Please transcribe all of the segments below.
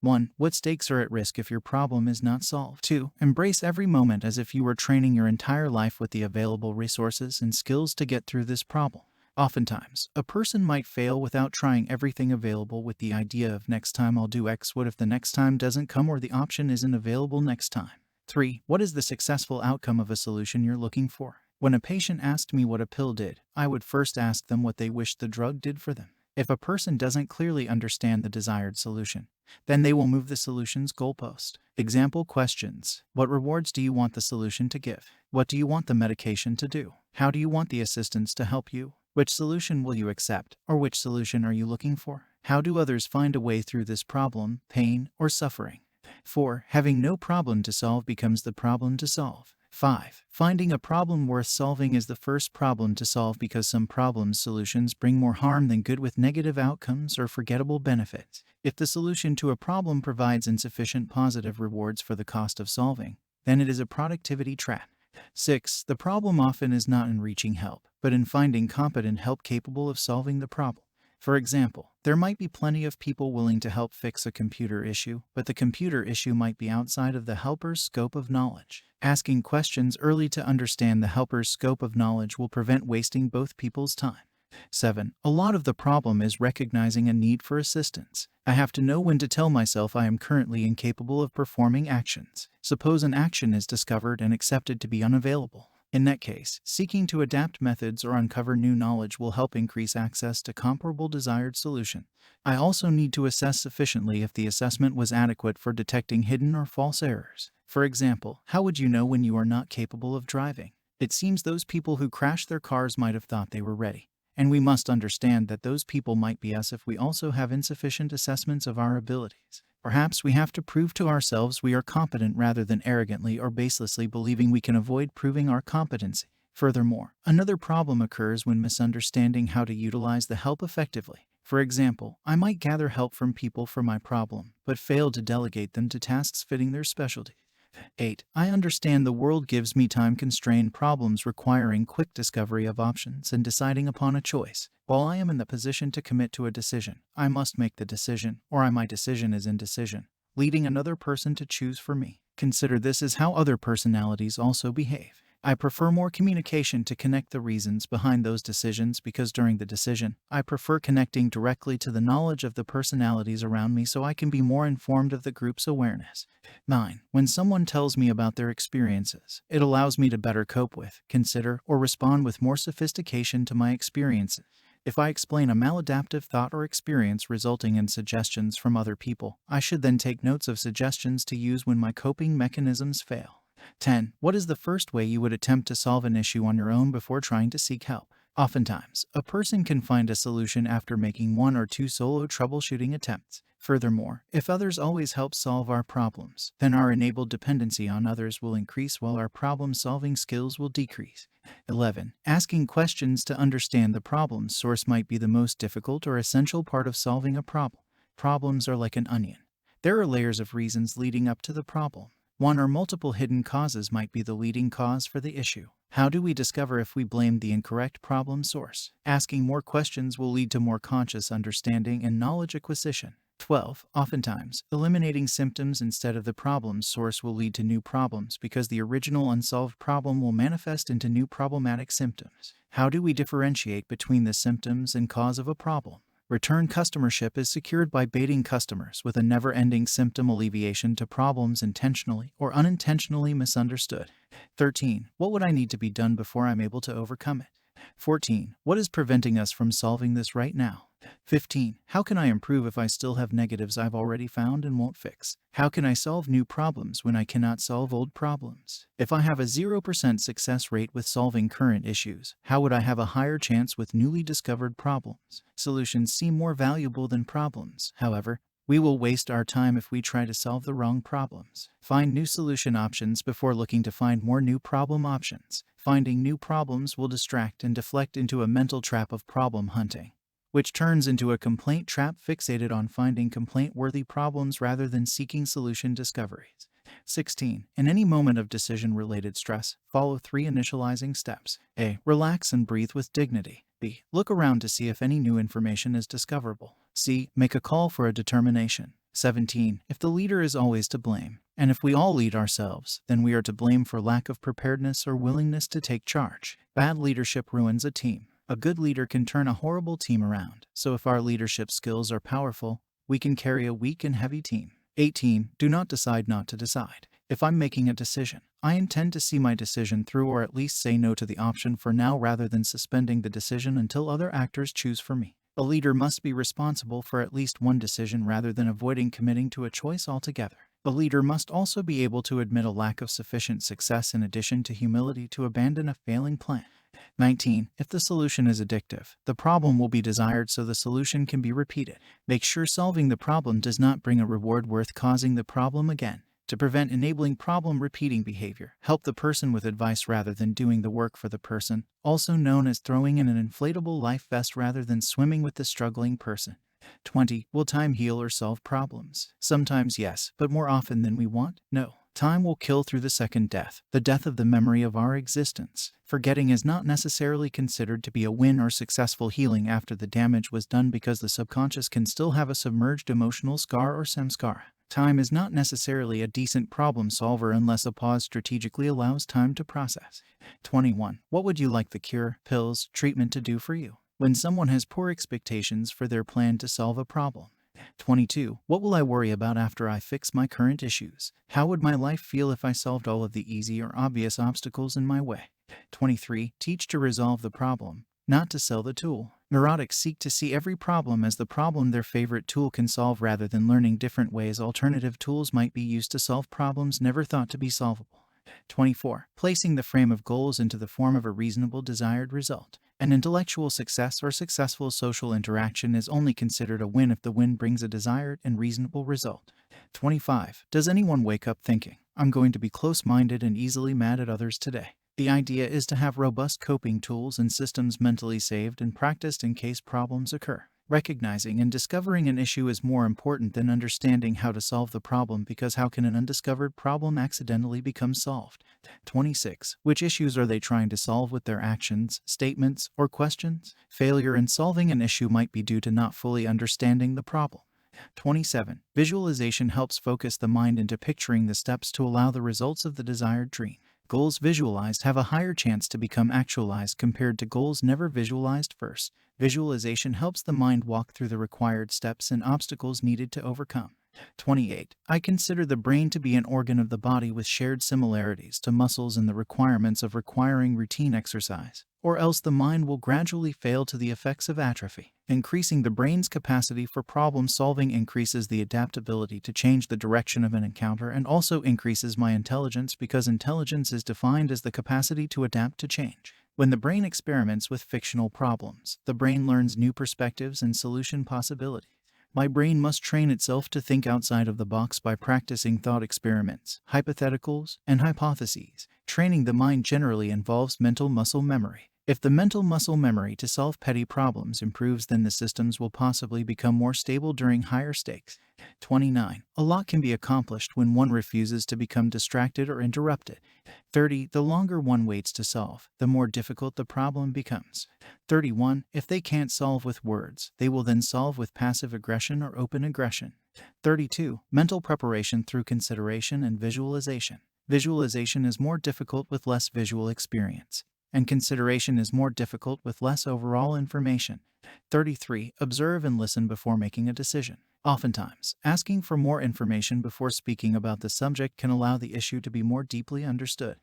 1. What stakes are at risk if your problem is not solved? 2. Embrace every moment as if you were training your entire life with the available resources and skills to get through this problem. Oftentimes, a person might fail without trying everything available with the idea of next time I'll do X. What if the next time doesn't come or the option isn't available next time? 3. What is the successful outcome of a solution you're looking for? When a patient asked me what a pill did, I would first ask them what they wished the drug did for them. If a person doesn't clearly understand the desired solution, then they will move the solution's goalpost. Example questions. What rewards do you want the solution to give? What do you want the medication to do? How do you want the assistance to help you? Which solution will you accept, or which solution are you looking for? How do others find a way through this problem, pain, or suffering? 4. Having no problem to solve becomes the problem to solve. 5. Finding a problem worth solving is the first problem to solve because some problem solutions bring more harm than good with negative outcomes or forgettable benefits. If the solution to a problem provides insufficient positive rewards for the cost of solving, then it is a productivity trap. 6. The problem often is not in reaching help, but in finding competent help capable of solving the problem. For example, there might be plenty of people willing to help fix a computer issue, but the computer issue might be outside of the helper's scope of knowledge. Asking questions early to understand the helper's scope of knowledge will prevent wasting both people's time. 7. A lot of the problem is recognizing a need for assistance. I have to know when to tell myself I am currently incapable of performing actions. Suppose an action is discovered and accepted to be unavailable. In that case, seeking to adapt methods or uncover new knowledge will help increase access to comparable desired solution. I also need to assess sufficiently if the assessment was adequate for detecting hidden or false errors. For example, how would you know when you are not capable of driving? It seems those people who crashed their cars might have thought they were ready. And we must understand that those people might be us if we also have insufficient assessments of our abilities. Perhaps we have to prove to ourselves we are competent rather than arrogantly or baselessly believing we can avoid proving our competency. Furthermore, another problem occurs when misunderstanding how to utilize the help effectively. For example, I might gather help from people for my problem, but fail to delegate them to tasks fitting their specialty. 8. I understand the world gives me time-constrained problems requiring quick discovery of options and deciding upon a choice. While I am in the position to commit to a decision, I must make the decision, or my decision is indecision, leading another person to choose for me. Consider this as how other personalities also behave. I prefer more communication to connect the reasons behind those decisions because during the decision, I prefer connecting directly to the knowledge of the personalities around me so I can be more informed of the group's awareness. 9. When someone tells me about their experiences, it allows me to better cope with, consider, or respond with more sophistication to my experiences. If I explain a maladaptive thought or experience resulting in suggestions from other people, I should then take notes of suggestions to use when my coping mechanisms fail. 10. What is the first way you would attempt to solve an issue on your own before trying to seek help? Oftentimes, a person can find a solution after making 1 or 2 solo troubleshooting attempts. Furthermore, if others always help solve our problems, then our enabled dependency on others will increase while our problem-solving skills will decrease. 11. Asking questions to understand the problem's source might be the most difficult or essential part of solving a problem. Problems are like an onion. There are layers of reasons leading up to the problem. One or multiple hidden causes might be the leading cause for the issue. How do we discover if we blamed the incorrect problem source? Asking more questions will lead to more conscious understanding and knowledge acquisition. 12. Oftentimes, eliminating symptoms instead of the problem source will lead to new problems because the original unsolved problem will manifest into new problematic symptoms. How do we differentiate between the symptoms and cause of a problem? Return customership is secured by baiting customers with a never-ending symptom alleviation to problems intentionally or unintentionally misunderstood. 13. What would I need to be done before I'm able to overcome it? 14. What is preventing us from solving this right now? 15. How can I improve if I still have negatives I've already found and won't fix? How can I solve new problems when I cannot solve old problems? If I have a 0% success rate with solving current issues, how would I have a higher chance with newly discovered problems? Solutions seem more valuable than problems. However, we will waste our time if we try to solve the wrong problems. Find new solution options before looking to find more new problem options. Finding new problems will distract and deflect into a mental trap of problem hunting, which turns into a complaint trap fixated on finding complaint-worthy problems rather than seeking solution discoveries. 16. In any moment of decision-related stress, follow 3 initializing steps. A. Relax and breathe with dignity. B. Look around to see if any new information is discoverable. C. Make a call for a determination. 17. If the leader is always to blame, and if we all lead ourselves, then we are to blame for lack of preparedness or willingness to take charge. Bad leadership ruins a team. A good leader can turn a horrible team around, so if our leadership skills are powerful, we can carry a weak and heavy team. 18. Do not decide not to decide. If I'm making a decision, I intend to see my decision through or at least say no to the option for now rather than suspending the decision until other actors choose for me. A leader must be responsible for at least one decision rather than avoiding committing to a choice altogether. A leader must also be able to admit a lack of sufficient success in addition to humility to abandon a failing plan. 19. If the solution is addictive, the problem will be desired so the solution can be repeated. Make sure solving the problem does not bring a reward worth causing the problem again. To prevent enabling problem-repeating behavior, help the person with advice rather than doing the work for the person, also known as throwing in an inflatable life vest rather than swimming with the struggling person. 20. Will time heal or solve problems? Sometimes yes, but more often than we want, no. Time will kill through the second death, the death of the memory of our existence. Forgetting is not necessarily considered to be a win or successful healing after the damage was done because the subconscious can still have a submerged emotional scar or samskara. Time is not necessarily a decent problem solver unless a pause strategically allows time to process. 21. What would you like the cure, pills, treatment to do for you? When someone has poor expectations for their plan to solve a problem. 22. What will I worry about after I fix my current issues? How would my life feel if I solved all of the easy or obvious obstacles in my way? 23. Teach to resolve the problem, not to sell the tool. Neurotics seek to see every problem as the problem their favorite tool can solve rather than learning different ways alternative tools might be used to solve problems never thought to be solvable. 24. Placing the frame of goals into the form of a reasonable desired result. An intellectual success or successful social interaction is only considered a win if the win brings a desired and reasonable result. 25. Does anyone wake up thinking, I'm going to be close-minded and easily mad at others today? The idea is to have robust coping tools and systems mentally saved and practiced in case problems occur. Recognizing and discovering an issue is more important than understanding how to solve the problem because how can an undiscovered problem accidentally become solved? 26. Which issues are they trying to solve with their actions, statements, or questions? Failure in solving an issue might be due to not fully understanding the problem. 27. Visualization helps focus the mind into picturing the steps to allow the results of the desired dream. Goals visualized have a higher chance to become actualized compared to goals never visualized first. Visualization helps the mind walk through the required steps and obstacles needed to overcome. 28. I consider the brain to be an organ of the body with shared similarities to muscles and the requirements of requiring routine exercise, or else the mind will gradually fail to the effects of atrophy. Increasing the brain's capacity for problem solving increases the adaptability to change the direction of an encounter and also increases my intelligence because intelligence is defined as the capacity to adapt to change. When the brain experiments with fictional problems, the brain learns new perspectives and solution possibilities. My brain must train itself to think outside of the box by practicing thought experiments, hypotheticals, and hypotheses. Training the mind generally involves mental muscle memory. If the mental muscle memory to solve petty problems improves, then the systems will possibly become more stable during higher stakes. 29. A lot can be accomplished when one refuses to become distracted or interrupted. 30. The longer one waits to solve, the more difficult the problem becomes. 31. If they can't solve with words, they will then solve with passive aggression or open aggression. 32. Mental preparation through consideration and visualization. Visualization is more difficult with less visual experience, and consideration is more difficult with less overall information. 33. Observe and listen before making a decision. Oftentimes, asking for more information before speaking about the subject can allow the issue to be more deeply understood.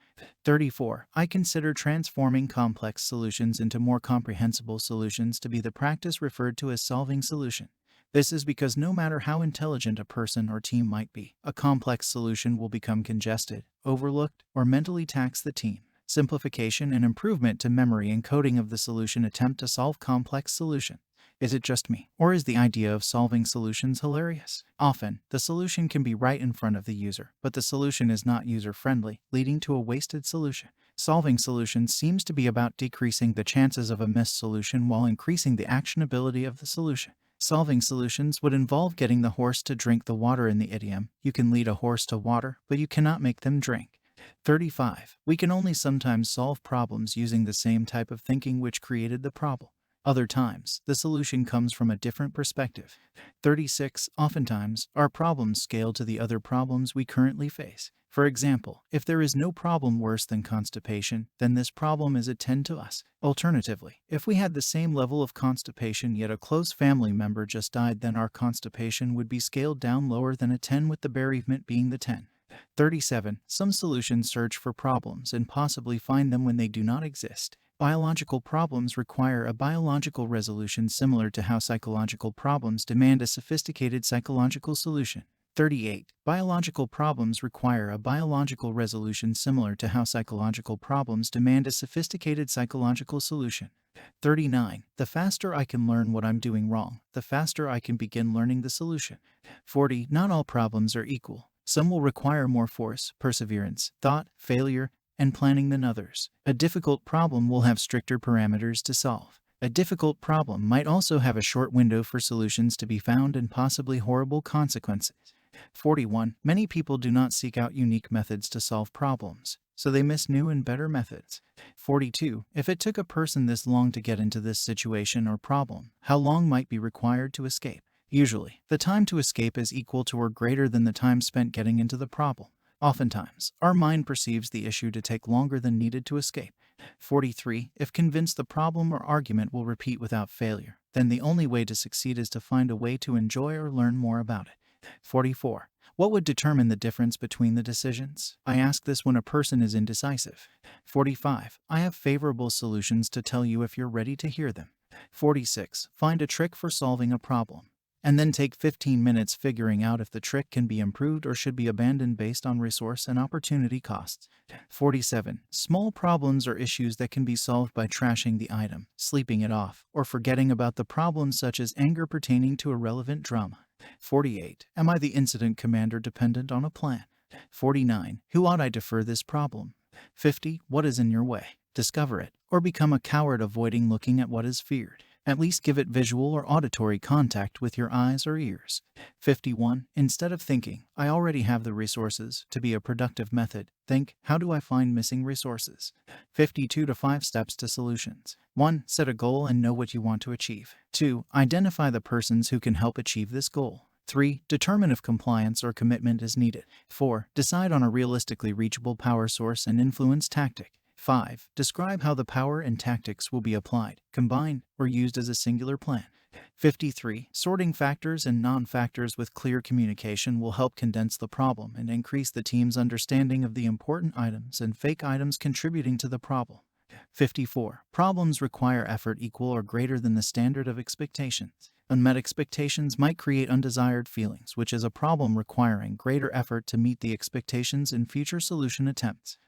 34. I consider transforming complex solutions into more comprehensible solutions to be the practice referred to as solving solution. This is because no matter how intelligent a person or team might be, a complex solution will become congested, overlooked, or mentally tax the team. Simplification and improvement to memory encoding of the solution attempt to solve complex solution. Is it just me, or is the idea of solving solutions hilarious? Often, the solution can be right in front of the user, but the solution is not user-friendly, leading to a wasted solution. Solving solutions seems to be about decreasing the chances of a missed solution while increasing the actionability of the solution. Solving solutions would involve getting the horse to drink the water in the idiom, you can lead a horse to water, but you cannot make them drink. 35. We can only sometimes solve problems using the same type of thinking which created the problem. Other times, the solution comes from a different perspective. 36. Oftentimes, our problems scale to the other problems we currently face. For example, if there is no problem worse than constipation, then this problem is a 10 to us. Alternatively, if we had the same level of constipation yet a close family member just died, then our constipation would be scaled down lower than a 10, with the bereavement being the 10. 37. Some solutions search for problems and possibly find them when they do not exist. Biological problems require a biological resolution similar to how psychological problems demand a sophisticated psychological solution. 38. Biological problems require a biological resolution similar to how psychological problems demand a sophisticated psychological solution. 39. The faster I can learn what I'm doing wrong, the faster I can begin learning the solution. 40. Not all problems are equal. Some will require more force, perseverance, thought, failure, and planning than others. A difficult problem will have stricter parameters to solve. A difficult problem might also have a short window for solutions to be found and possibly horrible consequences. 41. Many people do not seek out unique methods to solve problems, so they miss new and better methods. 42. If it took a person this long to get into this situation or problem, how long might be required to escape? Usually, the time to escape is equal to or greater than the time spent getting into the problem. Oftentimes, our mind perceives the issue to take longer than needed to escape. 43. If convinced the problem or argument will repeat without failure, then the only way to succeed is to find a way to enjoy or learn more about it. 44. What would determine the difference between the decisions? I ask this when a person is indecisive. 45. I have favorable solutions to tell you if you're ready to hear them. 46. Find a trick for solving a problem, and then take 15 minutes figuring out if the trick can be improved or should be abandoned based on resource and opportunity costs. 47. Small problems are issues that can be solved by trashing the item, sleeping it off, or forgetting about the problem, such as anger pertaining to irrelevant drama. 48. Am I the incident commander dependent on a plan? 49. Who ought I defer this problem? 50. What is in your way? Discover it, or become a coward avoiding looking at what is feared. At least give it visual or auditory contact with your eyes or ears. 51. Instead of thinking, I already have the resources, to be a productive method, think, how do I find missing resources? 52 to 5 steps to solutions. 1. Set a goal and know what you want to achieve. 2. Identify the persons who can help achieve this goal. 3. Determine if compliance or commitment is needed. 4. Decide on a realistically reachable power source and influence tactic. 5. Describe how the power and tactics will be applied, combined, or used as a singular plan. 53. Sorting factors and non-factors with clear communication will help condense the problem and increase the team's understanding of the important items and fake items contributing to the problem. 54. Problems require effort equal or greater than the standard of expectations. Unmet expectations might create undesired feelings, which is a problem requiring greater effort to meet the expectations in future solution attempts.